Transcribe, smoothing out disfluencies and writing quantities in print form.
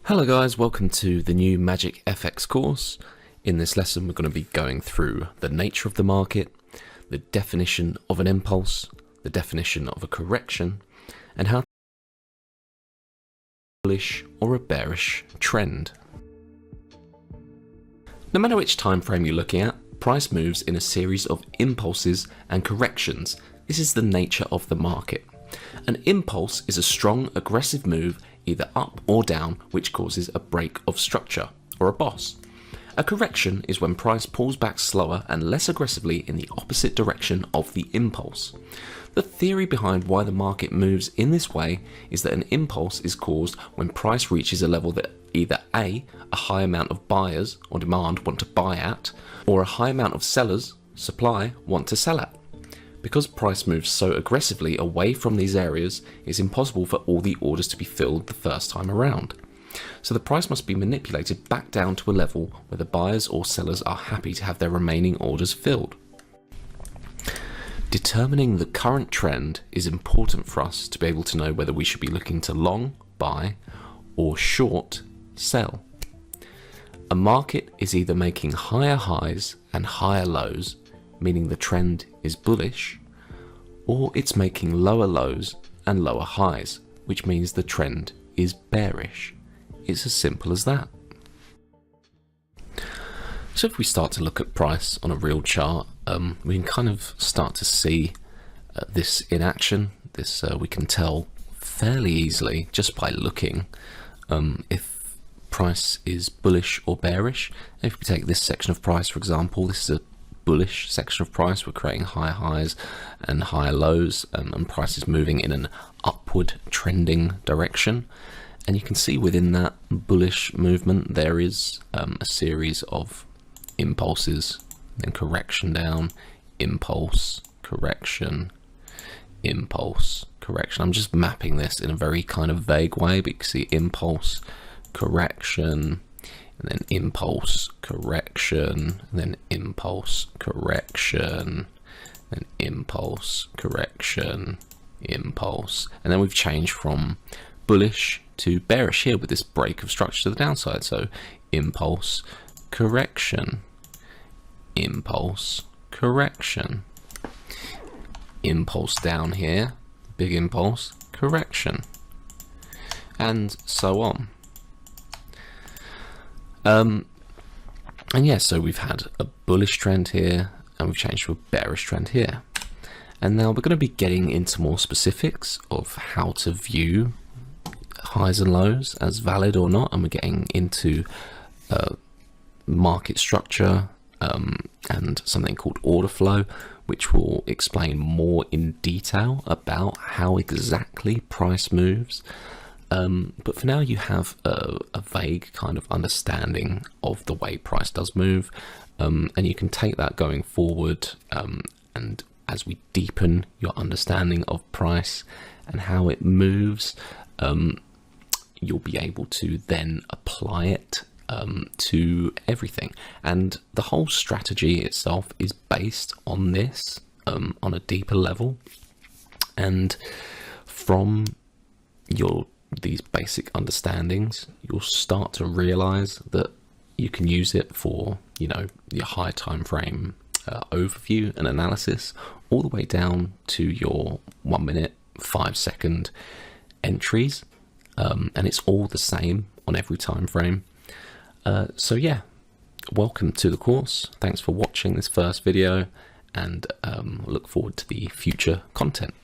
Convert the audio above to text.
Hello guys, welcome to the new Magic FX course. In this lesson we're going to be going through the nature of the market, the definition of an impulse, the definition of a correction, and how to bullish or a bearish trend. No matter which time frame you're looking at, price moves in a series of impulses and corrections. This is the nature of the market. An impulse is a strong, aggressive move either up or down, which causes a break of structure, or a boss. A correction is when price pulls back slower and less aggressively in the opposite direction of the impulse. The theory behind why the market moves in this way is that an impulse is caused when price reaches a level that either A, a high amount of buyers or demand want to buy at, or a high amount of sellers, supply, want to sell at. Because price moves so aggressively away from these areas, it's impossible for all the orders to be filled the first time around. So the price must be manipulated back down to a level where the buyers or sellers are happy to have their remaining orders filled. Determining the current trend is important for us to be able to know whether we should be looking to long, buy, or short, sell. A market is either making higher highs and higher lows, meaning the trend is bullish, or it's making lower lows and lower highs, which means the trend is bearish. It's as simple as that. So if we start to look at price on a real chart, we can kind of start to see this in action. This we can tell fairly easily just by looking if price is bullish or bearish. If we take this section of price, for example, this is a bullish section of price. We're creating higher highs and higher lows, and price is moving in an upward trending direction. And you can see within that bullish movement there is a series of impulses, then correction down, impulse, correction, impulse, correction. I'm just mapping this in a very kind of vague way, but you can see impulse, correction, and then impulse, correction, and then impulse, correction, then impulse, correction, impulse. And then we've changed from bullish to bearish here with this break of structure to the downside. So impulse, correction, impulse, correction, impulse down here, big impulse, correction, and so on. And yeah, so we've had a bullish trend here and we've changed to a bearish trend here. And now we're going to be getting into more specifics of how to view highs and lows as valid or not, and we're getting into market structure and something called order flow, which will explain more in detail about how exactly price moves. But for now you have a vague kind of understanding of the way price does move, and you can take that going forward, and as we deepen your understanding of price and how it moves, you'll be able to then apply it to everything. And the whole strategy itself is based on this, on a deeper level, and from these basic understandings, you'll start to realize that you can use it for, you know, your high time frame overview and analysis, all the way down to your 1 minute, 5 second entries, and it's all the same on every time frame. So yeah, welcome to the course. Thanks for watching this first video, and look forward to the future content.